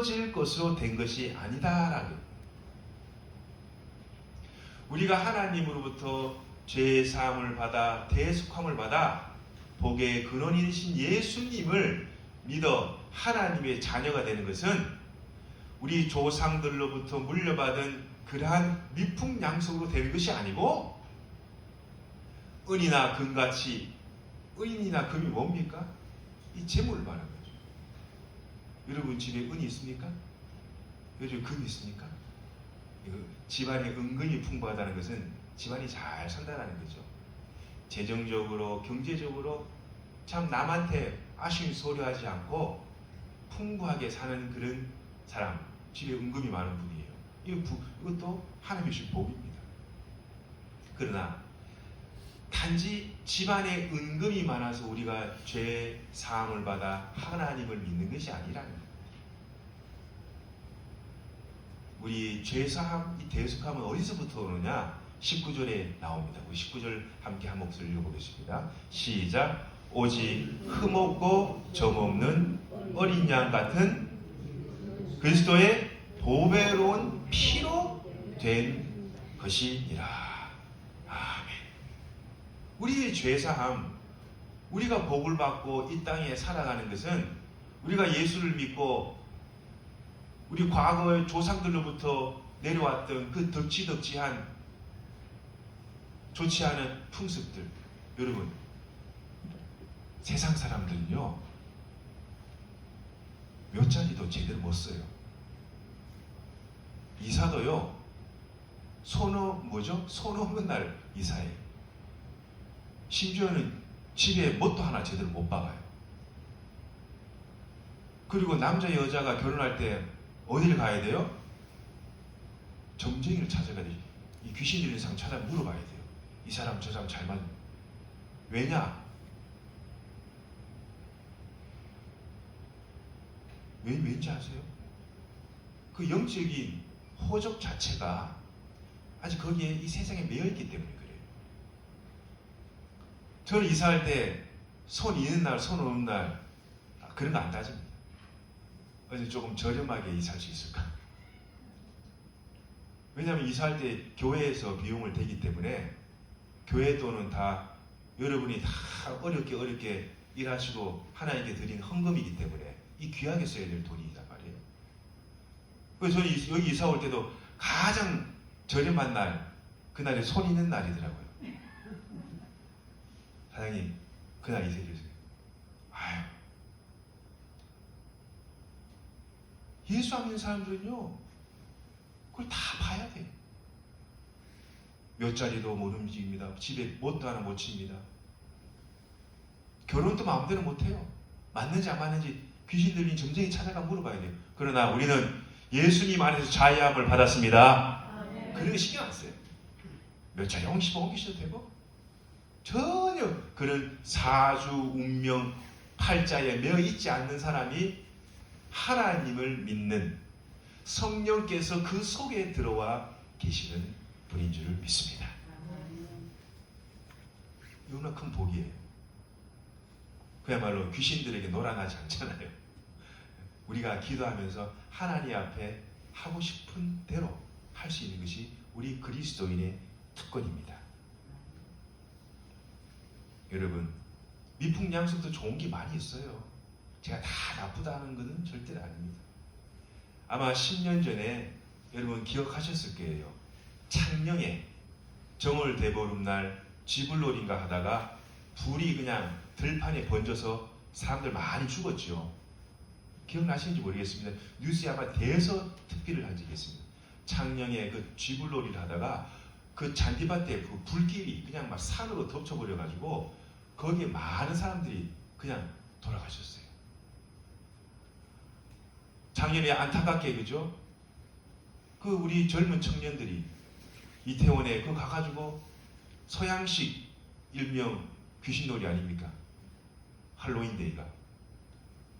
쓰러질 것으로 된 것이 아니다라고. 우리가 하나님으로부터 죄 사함을 받아 대속함을 받아 복의 근원이 되신 예수님을 믿어 하나님의 자녀가 되는 것은 우리 조상들로부터 물려받은 그러한 미풍양속으로 되는 것이 아니고, 은이나 금같이, 은이나 금이 뭡니까? 이 재물을 말하는 거죠. 여러분 집에 은이 있습니까? 요즘 금이 있습니까? 집안이 은근히 풍부하다는 것은 집안이 잘 산다는 거죠. 재정적으로, 경제적으로 참 남한테 아쉬운 소리 하지 않고 풍부하게 사는 그런 사람, 집에 은금이 많은 분이에요. 이것도 하나님의 주신 복입니다. 그러나 단지 집안에 은금이 많아서 우리가 죄 사함을 받아 하나님을 믿는 것이 아니라는 거예요. 우리 죄 사함, 이 대속함은 어디서부터 오느냐? 19절에 나옵니다. 우리 19절 함께 한 목소리 읽어보겠습니다. 시작. 오직 흠없고 점없는 어린 양 같은 그리스도의 보배로운 피로 된 것이니라. 아멘. 우리의 죄사함, 우리가 복을 받고 이 땅에 살아가는 것은 우리가 예수를 믿고 우리 과거의 조상들로부터 내려왔던 그 덕지덕지한 좋지 않은 풍습들. 여러분, 세상 사람들은요 몇 자리도 제대로 못 써요. 이사도요 손 없는 날 이사해요. 심지어는 집에 뭣도 하나 제대로 못 박아요. 그리고 남자 여자가 결혼할 때 어디를 가야 돼요? 점쟁이를 찾아가야 돼요. 이 귀신 들린 사람 찾아 물어봐야 돼요. 이 사람 저 사람 잘 맞는. 왜냐? 왠지 아세요? 그 영적인 호적 자체가 아직 거기에 이 세상에 매여있기 때문에 그래요. 저는 이사할 때 손 있는 날, 손 없는 날 그런 거 안 따집니다. 어제 조금 저렴하게 이사할 수 있을까? 왜냐하면 이사할 때 교회에서 비용을 대기 때문에 교회 돈은 다 여러분이 다 어렵게 일하시고 하나님께 드린 헌금이기 때문에 이 귀하게 써야 될 돈이란 말이에요. 그래서 저는 여기 이사 올 때도 가장 저렴한 날, 그날이 손 있는 날이더라고요. 사장님, 그날 이사해 주세요. 아유. 예수 안 믿는 사람들은요, 그걸 다 봐야 돼요. 몇 자리도 못 움직입니다. 집에 뭣도 하나 못 칩니다. 결혼도 마음대로 못해요. 맞는지 안 맞는지 귀신 들린 점쟁이 찾아가 물어봐야 돼요. 그러나 우리는 예수님 안에서 자유함을 받았습니다. 그런 거 신경 안 써요. 몇 자리 옮기셔도 되고 전혀 그런 사주, 운명, 팔자에 매여 있지 않는 사람이 하나님을 믿는 성령께서 그 속에 들어와 계시는 분인 줄 믿습니다. 이거는 큰 복이에요. 그야말로 귀신들에게 놀아나지 않잖아요. 우리가 기도하면서 하나님 앞에 하고 싶은 대로 할 수 있는 것이 우리 그리스도인의 특권입니다. 여러분, 미풍양속도 좋은 게 많이 있어요. 제가 다 나쁘다는 것은 절대 아닙니다. 아마 10년 전에 여러분 기억하셨을 거예요. 창녕에 정월 대보름날 쥐불놀이인가 하다가 불이 그냥 들판에 번져서 사람들 많이 죽었죠. 기억나시는지 모르겠습니다. 뉴스에 아마 대서특필을 한 적이 있습니다. 창녕에 그 쥐불놀이를 하다가 그 잔디밭에 그 불길이 그냥 막 산으로 덮쳐버려가지고 거기에 많은 사람들이 그냥 돌아가셨어요. 작년에 안타깝게 그죠? 그 우리 젊은 청년들이 이태원에 그 가가지고 서양식 일명 귀신놀이 아닙니까? 할로윈데이가.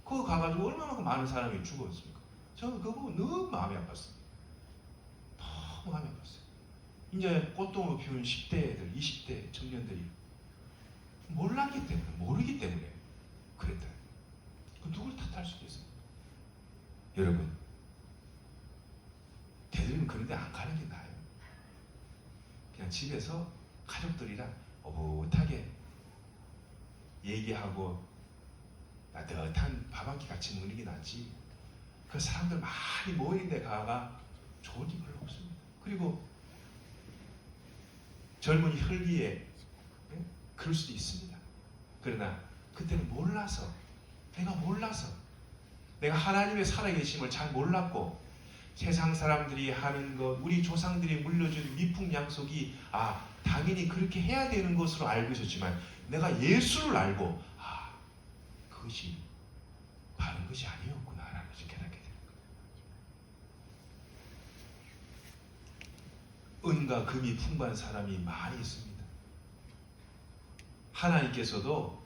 그거 가가지고 얼마나 많은 사람이 죽었습니까? 저는 그거 보고 너무 마음이 아팠어요. 너무 마음이 아팠어요. 이제 꽃동을 피우는 10대들, 20대 청년들이 몰랐기 때문에, 모르기 때문에 그랬다. 그 누굴 탓할 수도 있어요. 여러분, 그런데 안 가는 게 나아요. 그냥 집에서 가족들이랑 오붓하게 얘기하고 따뜻한 밥 한 끼 같이 먹는 게 낫지. 그 사람들 많이 모이는 데 가가 좋은 게 별로 없습니다. 그리고 젊은 혈기에 그럴 수도 있습니다. 그러나 그때는 내가 하나님의 살아계심을 잘 몰랐고 세상 사람들이 하는 것, 우리 조상들이 물려준 미풍양속이 당연히 그렇게 해야 되는 것으로 알고 있었지만 내가 예수를 알고 그것이 바른 것이 아니었구나라는 것을 깨닫게 되는 거예요. 은과 금이 풍부한 사람이 많이 있습니다. 하나님께서도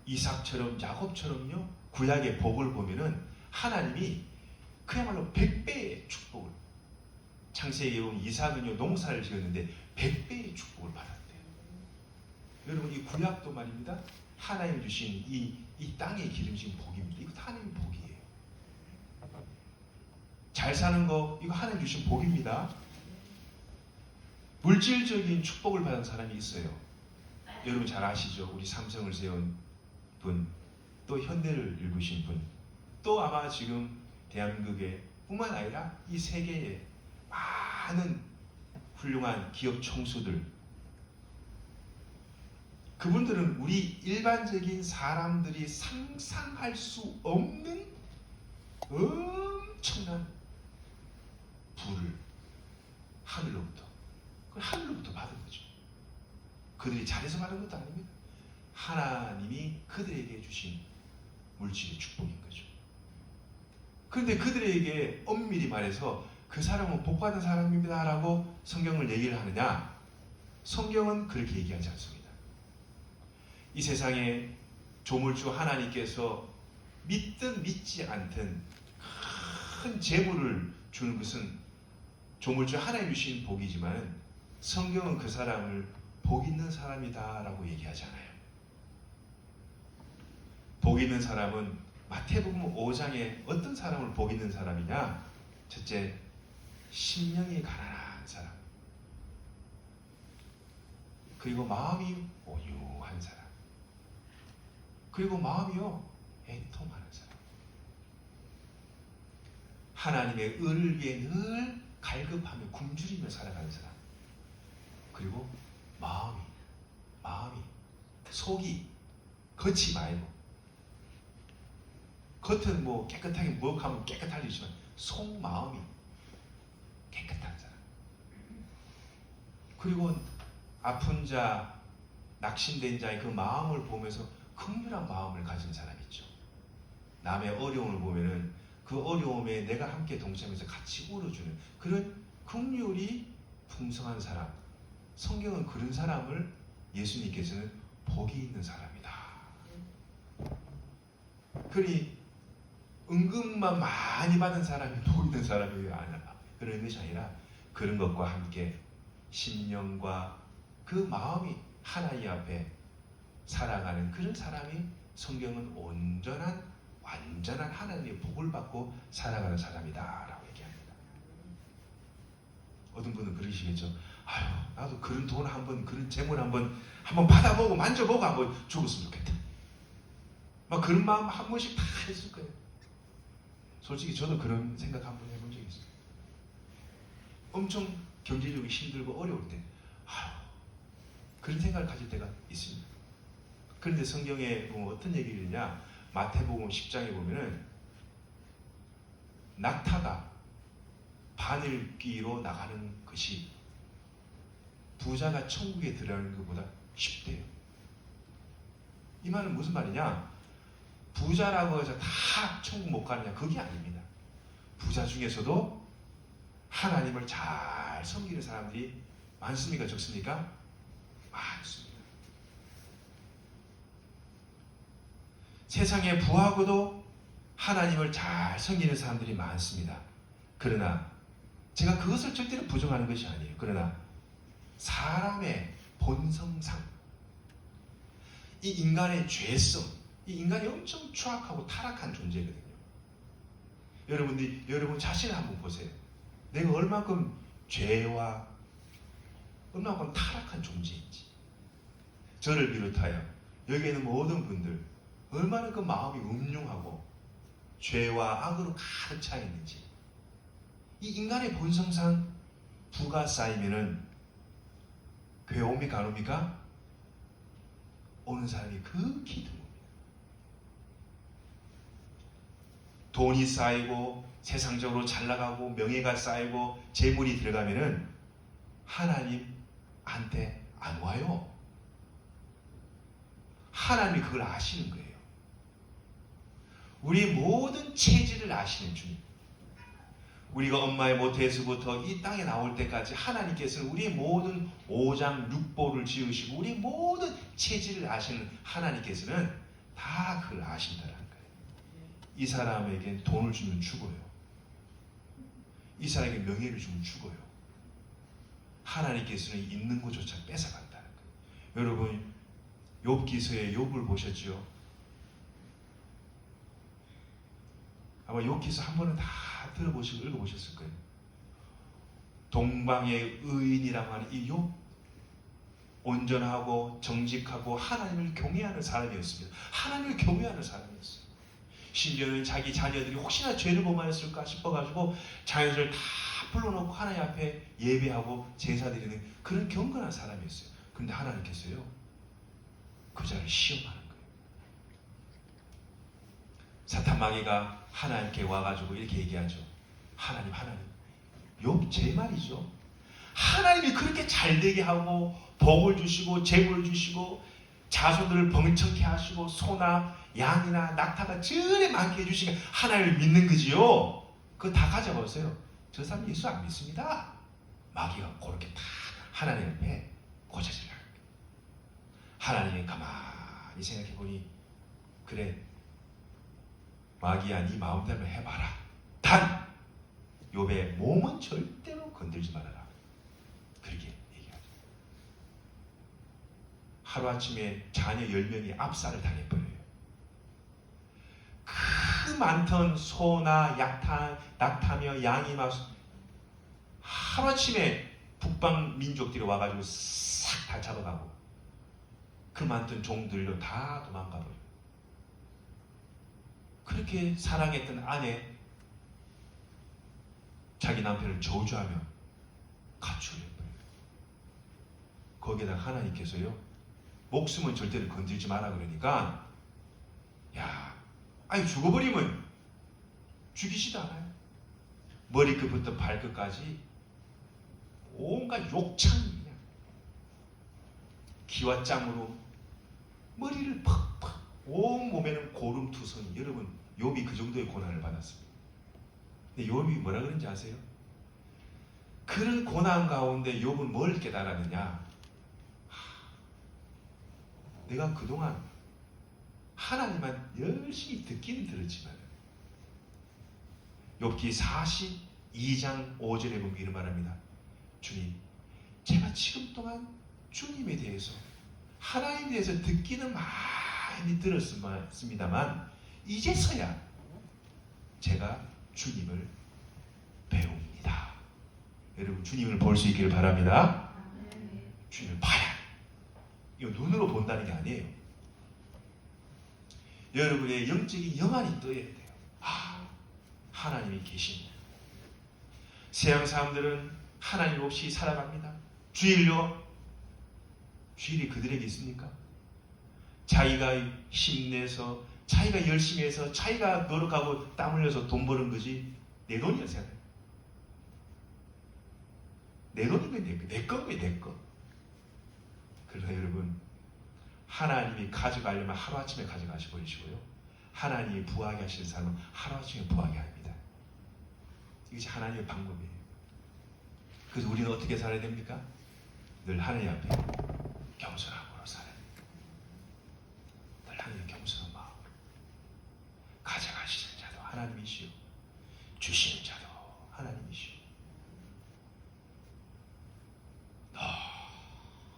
이삭처럼 야곱처럼요 구약의 복을 보면은 하나님이 그야말로 100배의 축복을, 창세기에 보면 이삭은요 농사를 지었는데 100배의 축복을 받았대요. 여러분 이 구약도 말입니다. 하나님 주신 이 땅의 기름진 복입니다. 이거 하나님 복이에요. 잘 사는 거 이거 하나님 주신 복입니다. 물질적인 축복을 받은 사람이 있어요. 여러분 잘 아시죠? 우리 삼성을 세운 분, 또 현대를 일구신 분, 또 아마 지금 대한민국에 뿐만 아니라 이 세계에 많은 훌륭한 기업 총수들, 그분들은 우리 일반적인 사람들이 상상할 수 없는 엄청난 부를 하늘로부터 받은 거죠. 그들이 잘해서 받은 것도 아닙니다. 하나님이 그들에게 주신 물질의 축복인 거죠. 그런데 그들에게 엄밀히 말해서 그 사람은 복받은 사람입니다 라고 성경을 얘기를 하느냐? 성경은 그렇게 얘기하지 않습니다. 이 세상에 조물주 하나님께서 믿든 믿지 않든 큰 재물을 주는 것은 조물주 하나님 주신 복이지만 성경은 그 사람을 복 있는 사람이다 라고 얘기하지 않아요. 복 있는 사람은 마태복음 5장에 어떤 사람을 복 있는 사람이냐? 첫째, 심령이 가난한 사람, 그리고 마음이 온유한 사람, 그리고 마음이요 애통하는 사람, 하나님의 의를 위해 늘 갈급하며 굶주리며 살아가는 사람, 그리고 마음이 속이 겉이 말고, 겉은 뭐 깨끗하게 먹하면 깨끗하지만 속마음이 깨끗한 사람, 그리고 아픈 자, 낙심된 자의 그 마음을 보면서 긍휼한 마음을 가진 사람 있죠. 남의 어려움을 보면은 그 어려움에 내가 함께 동참해서 같이 울어주는 그런 긍휼이 풍성한 사람, 성경은 그런 사람을 예수님께서는 복이 있는 사람이다. 그러니 은금만 많이 받은 사람이 복 있는 사람이 아니라 그런 것이 아니라 그런 것과 함께 심령과 그 마음이 하나님 앞에 살아가는 그런 사람이 성경은 완전한 하나님의 복을 받고 살아가는 사람이다라고 얘기합니다. 어떤 분은 그러시겠죠. 나도 그런 돈 한번, 그런 재물 한번 받아보고 만져보고 한번 죽었으면 좋겠다. 막 그런 마음 한 번씩 다 했을 거예요. 솔직히 저도 그런 생각 한번 해본 적이 있어요. 엄청 경제적으로 힘들고 어려울 때 그런 생각을 가질 때가 있습니다. 그런데 성경에 보면 어떤 얘기를 하냐? 마태복음 10장에 보면은 낙타가 바늘귀로 나가는 것이 부자가 천국에 들어가는 것보다 쉽대요. 이 말은 무슨 말이냐? 부자라고 해서 다 천국 못 가느냐? 그게 아닙니다. 부자 중에서도 하나님을 잘 섬기는 사람들이 많습니까? 적습니까? 많습니다. 세상에 부하고도 하나님을 잘 섬기는 사람들이 많습니다. 그러나 제가 그것을 절대로 부정하는 것이 아니에요. 그러나 사람의 본성상 이 인간의 죄성, 이 인간이 엄청 추악하고 타락한 존재거든요. 여러분 자신을 한번 보세요. 내가 얼마큼 죄와 얼마큼 타락한 존재인지. 저를 비롯하여 여기 있는 모든 분들 얼마나 그 마음이 음흉하고 죄와 악으로 가득 차 있는지. 이 인간의 본성상 부가 쌓이면은 괴로움이 가옵니까? 오는 사람이 극히 드뭅니다. 돈이 쌓이고 세상적으로 잘 나가고 명예가 쌓이고 재물이 들어가면은 하나님한테 안 와요. 하나님이 그걸 아시는 거예요. 우리 모든 체질을 아시는 주님. 우리가 엄마의 모태에서부터 이 땅에 나올 때까지 하나님께서는 우리의 모든 오장육보를 지으시고 우리 모든 체질을 아시는 하나님께서는 다 그걸 아신다는 거예요. 이 사람에게 돈을 주면 죽어요. 이 사람에게 명예를 주면 죽어요. 하나님께서는 있는 것조차 뺏어간다는 거예요. 여러분 욥기서의 욥을 보셨죠? 아마 욥기서 한 번은 다 들어보시고 읽어보셨을 거예요. 동방의 의인이라고 하는 이 욥, 온전하고 정직하고 하나님을 경외하는 사람이었습니다. 하나님을 경외하는 사람이었어요. 심지어는 자기 자녀들이 혹시나 죄를 범하였을까 싶어가지고 자녀들을 다 불러놓고 하나님 앞에 예배하고 제사 드리는 그런 경건한 사람이었어요. 그런데 하나님께서요 그 자를 시험하는 거예요. 사탄 마귀가 하나님께 와가지고 이렇게 얘기하죠. 하나님 욥 제 말이죠. 하나님이 그렇게 잘되게 하고 복을 주시고 재물을 주시고 자손들을 번창케 하시고 소나 양이나 낙타가 저리 많게 해주시면 하나님을 믿는 거지요. 그거 다 가져가세요. 저 사람 예수 안 믿습니다. 마귀가 그렇게 다 하나님 앞에 고쳐지려고 합니다. 하나님이 가만히 생각해보니 그래 마귀야 네 마음대로 해봐라. 단 욥의 몸은 절대로 건들지 말아라. 그렇게 얘기하죠. 하루아침에 자녀 10명이 압살을 당해버려요. 그 많던 소나 낙타며 양이 막 하루아침에 북방 민족들이 와가지고 싹 다 잡아가고 그 많던 종들로 다 도망가버려요. 그렇게 사랑했던 아내 자기 남편을 저주하며 가출해버려요. 거기에다 하나님께서요 목숨은 절대로 건들지 마라 그러니까 아니 죽어버리면 죽이지도 않아요. 머리끝부터 발끝까지 온갖 욕창이 그냥 기와 짱으로 머리를 팍팍 온 몸에는 고름투성이. 여러분 욥이 그 정도의 고난을 받았습니다. 근데 욥이 뭐라 그런지 아세요? 그런 고난 가운데 욥은 뭘 깨달았느냐? 내가 그동안 하나님만 열심히 듣기는 들었지만 욥기 42장 5절에 보면 이런 말합니다. 주님, 제가 지금 동안 주님에 대해서 하나님에 대해서 듣기는 많이 들었습니다만 이제서야 제가 주님을 배웁니다. 여러분 주님을 볼 수 있기를 바랍니다. 주님을 봐야. 이거 눈으로 본다는 게 아니에요. 여러분의 영적인 영안이 떠야 돼요. 하나님이 계십니다. 세상 사람들은 하나님 없이 살아갑니다. 주일요? 주일이 그들에게 있습니까? 자기가 힘내서 자기가 열심히 해서 자기가 노력하고 땀 흘려서 돈 버는 거지 내 돈이야 생각해. 내 돈이면 내 거면 내 거. 그러나 여러분 하나님이 가져가려면 하루아침에 가져가시 버리시고요. 하나님이 부하게 하시는 사람은 하루아침에 부하게 합니다. 이것이 하나님의 방법이에요. 그래서 우리는 어떻게 살아야 됩니까? 늘 하나님 앞에 겸손함으로 살아야 됩니다. 늘 하나님 겸손한 마음으로. 가져가시는 자도 하나님이시오. 주시는 자도 하나님이시오.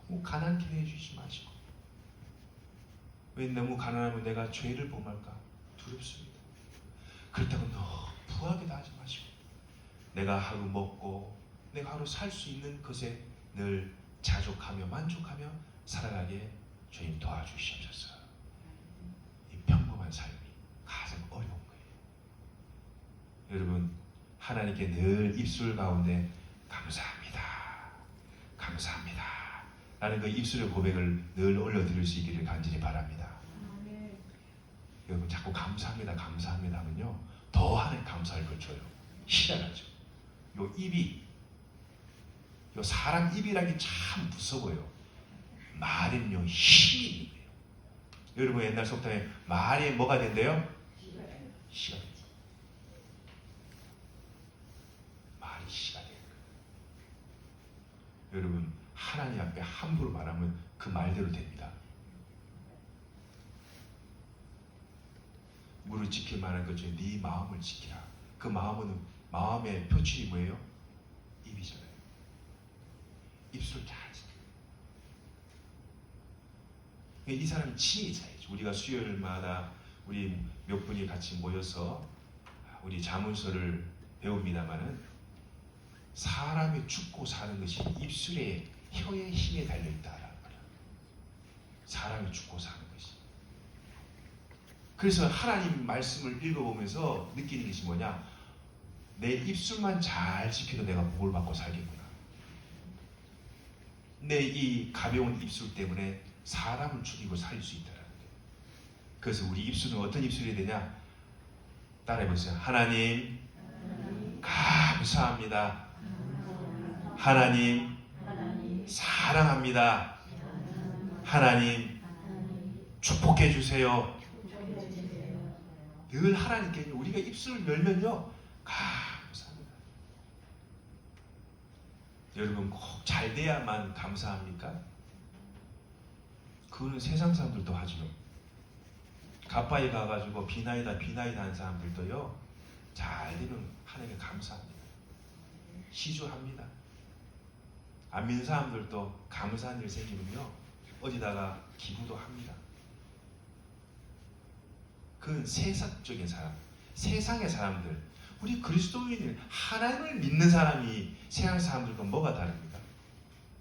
너무 가난케 해주시지 마시고. 왜 너무 가난하면 내가 죄를 범할까 두렵습니다. 그렇다고 너무 부하게 내가 하루 먹고 내가 하루 살 수 있는 것에 늘 자족하며 만족하며 살아가게 주님 도와주시옵소서. 이 평범한 삶이 가장 어려운 거예요. 여러분, 하나님께 늘 입술 가운데 감사합니다, 감사합니다 라는 그 입술의 고백을 늘 올려드릴 수 있기를 간절히 바랍니다. 여러분, 자꾸 감사합니다, 감사합니다 하면요 더 하나님 감사를 거쳐요. 희한하죠. 요 입이, 요 사람 입이라기 참 무서워요. 말은요 힘이 있는 거예요. 여러분, 옛날 속담에 말이 뭐가 된대요? 시가 된대요. 말이 시가 돼요. 여러분, 하나님 앞에 함부로 말하면 그 말대로 됩니다. 무릇 지킬 만한 것 중에 네 마음을 지키라. 그 마음의 표출이 뭐예요? 입이잖아요. 입술을 잘 지켜요. 이 사람이 친히 살죠. 우리가 수요일마다 우리 몇 분이 같이 모여서 우리 자문서를 배웁니다마는 사람이 죽고 사는 것이 입술에 혀의 힘에 달려있다라는 거예요. 사람이 죽고 사는 것이. 그래서 하나님 말씀을 읽어보면서 느끼는 것이 뭐냐? 내 입술만 잘 지켜도 내가 복을 받고 살겠구나. 내 이 가벼운 입술 때문에 사람을 죽이고 살릴 수 있다는 거예요. 그래서 우리 입술은 어떤 입술이 되냐? 따라해보세요. 하나님 감사합니다. 하나님 사랑합니다. 하나님 축복해 주세요. 늘 하나님께 우리가 입술을 열면요 감사합니다. 여러분, 꼭 잘 돼야만 감사합니까? 그거는 세상 사람들도 하죠. 가까이 가가지고 비나이다 하는 사람들도요 잘 되면 하나님께 감사합니다. 시주합니다. 안 믿는 사람들도 감사한 일 생기면요 어디다가 기부도 합니다. 그건 세상적인 사람, 세상의 사람들. 우리 그리스도인을, 하나님을 믿는 사람이 세상 사람들과 뭐가 다릅니까?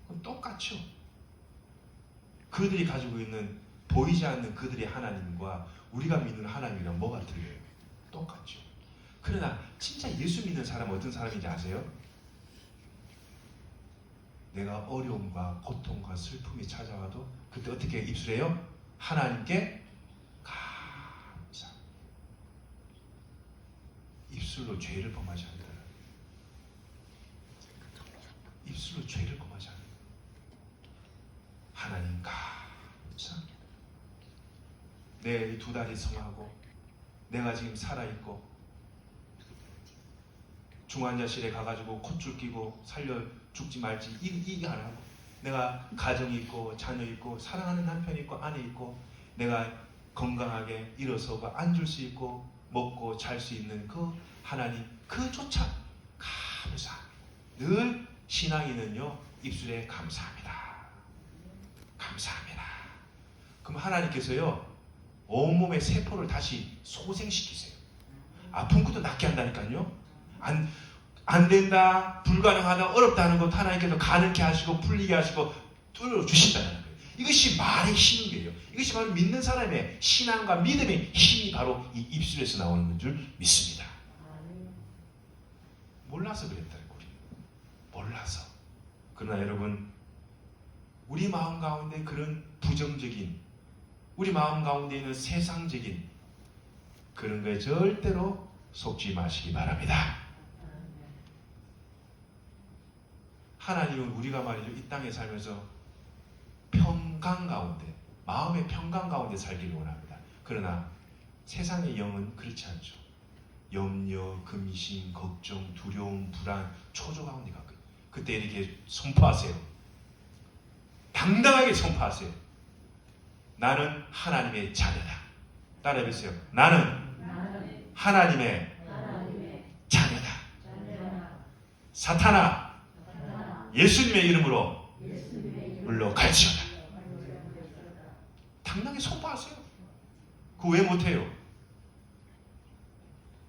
그건 똑같죠. 그들이 가지고 있는 보이지 않는 그들의 하나님과 우리가 믿는 하나님이랑 뭐가 틀려요? 똑같죠. 그러나 진짜 예수 믿는 사람은 어떤 사람인지 아세요? 내가 어려움과 고통과 슬픔이 찾아와도 그때 어떻게 입술해요? 하나님께 입술로 죄를 범하지 않는다. 입술로 죄를 범하지 않는다. 하나님 감사합니다. 내 두 다리 성하고 내가 지금 살아있고 중환자실에 가가지고 콧줄 끼고 살려 죽지 말지 이게 안 하고 내가 가정이 있고 자녀 있고 사랑하는 남편이 있고 아내 있고 내가 건강하게 일어서고 앉을 수 있고 먹고 잘 수 있는 그 하나님 그조차 감사합니다. 늘 신앙인은요 입술에 감사합니다. 감사합니다. 그럼 하나님께서요 온몸의 세포를 다시 소생시키세요. 아픈 것도 낫게 한다니까요. 안 된다, 불가능하다, 어렵다는 것 하나님께서 가능케 하시고 풀리게 하시고 뚫어주신다는 거예요. 이것이 말의 힘이에요. 이것이 바로 믿는 사람의 신앙과 믿음의 힘이 바로 이 입술에서 나오는 줄 믿습니다. 몰라서 그랬다는 거예요. 몰라서. 그러나 여러분, 우리 마음 가운데 그런 부정적인, 우리 마음 가운데 있는 세상적인 그런 거에 절대로 속지 마시기 바랍니다. 하나님은 우리가 말이죠, 이 땅에 살면서 평강 가운데, 마음의 평강 가운데 살기를 원합니다. 그러나 세상의 영은 그렇지 않죠. 염려, 근심, 걱정, 두려움, 불안, 초조 가운데 가거든요. 그때 이렇게 선포하세요. 당당하게 선포하세요. 나는 하나님의 자녀다. 따라해보세요. 나는 하나님의 자녀다. 사탄아, 예수님의 이름으로 물러갈지어다. 당당히 선포하세요. 그거 왜 못해요?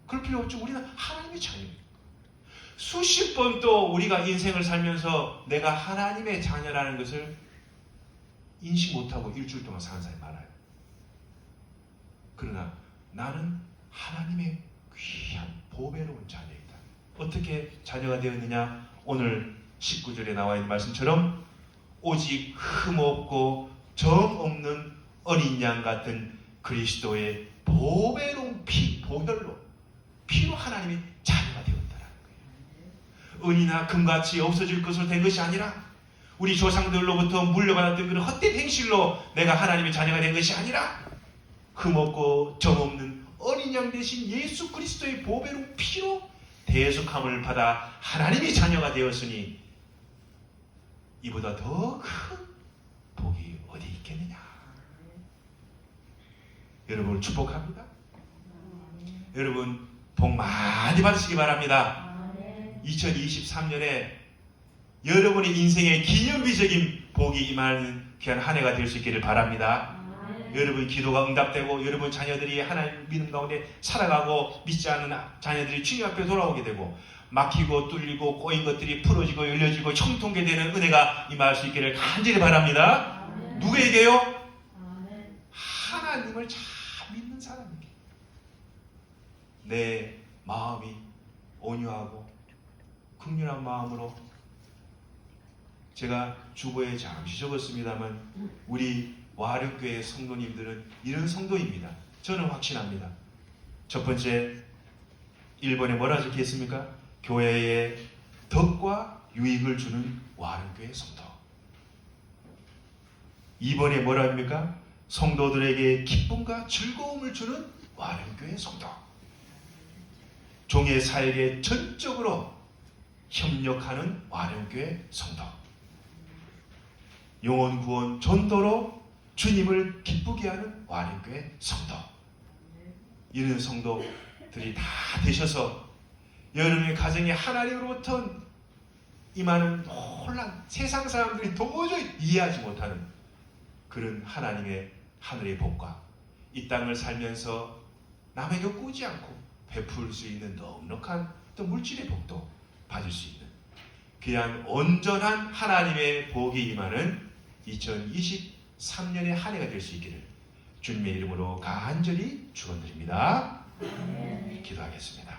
그럴 필요 없죠. 우리는 하나님의 자녀입니다. 수십 번 또 우리가 인생을 살면서 내가 하나님의 자녀라는 것을 인식 못하고 일주일 동안 사는 사람이 많아요. 그러나 나는 하나님의 귀한 보배로운 자녀이다. 어떻게 자녀가 되었느냐? 오늘 19절에 나와 있는 말씀처럼 오직 흠없고 정없는 어린 양 같은 그리스도의 보배로운 보혈로 피로 하나님이 자녀가 되었다라는 거예요. 은이나 금같이 없어질 것으로 된 것이 아니라 우리 조상들로부터 물려받았던 그런 헛된 행실로 내가 하나님의 자녀가 된 것이 아니라 흠없고 정없는 어린 양 대신 예수 그리스도의 보배로운 피로 대속함을 받아 하나님의 자녀가 되었으니 이보다 더 큰 복이 어디 있겠느냐. 여러분을 축복합니다. 여러분 복 많이 받으시기 바랍니다. 2023년에 여러분의 인생의 기념비적인 복이 임하는 귀한 한 해가 될 수 있기를 바랍니다. 여러분 기도가 응답되고 여러분 자녀들이 하나님 믿음 가운데 살아가고 믿지 않는 자녀들이 주님 앞에 돌아오게 되고 막히고 뚫리고 꼬인 것들이 풀어지고 열려지고 형통케 되는 은혜가 임할 수 있기를 간절히 바랍니다. 누구에게요? 하나님을 잘 믿는 사람에게. 내 마음이 온유하고 긍휼한 마음으로, 제가 주보에 잠시 적었습니다만 우리 와룡교회 성도님들은 이런 성도입니다. 저는 확신합니다. 첫 번째 1번에 뭐라 적혀있습니까? 교회에 덕과 유익을 주는 와룡교회 성도. 2번에 뭐라 합니까? 성도들에게 기쁨과 즐거움을 주는 와룡교회 성도. 종의 사역에 전적으로 협력하는 와룡교회 성도. 영혼 구원 전도로 주님을 기쁘게 하는 와룡교회 성도. 이런 성도들이 다 되셔서 여러분의 가정에 하나님으로부터 임하는 놀란 세상 사람들이 도저히 이해하지 못하는 그런 하나님의 하늘의 복과 이 땅을 살면서 남에게 꾸지 않고 베풀 수 있는 넉넉한 또 물질의 복도 받을 수 있는 귀한 온전한 하나님의 복이 임하는 2023년의 한 해가 될 수 있기를 주님의 이름으로 간절히 축원드립니다. 기도하겠습니다.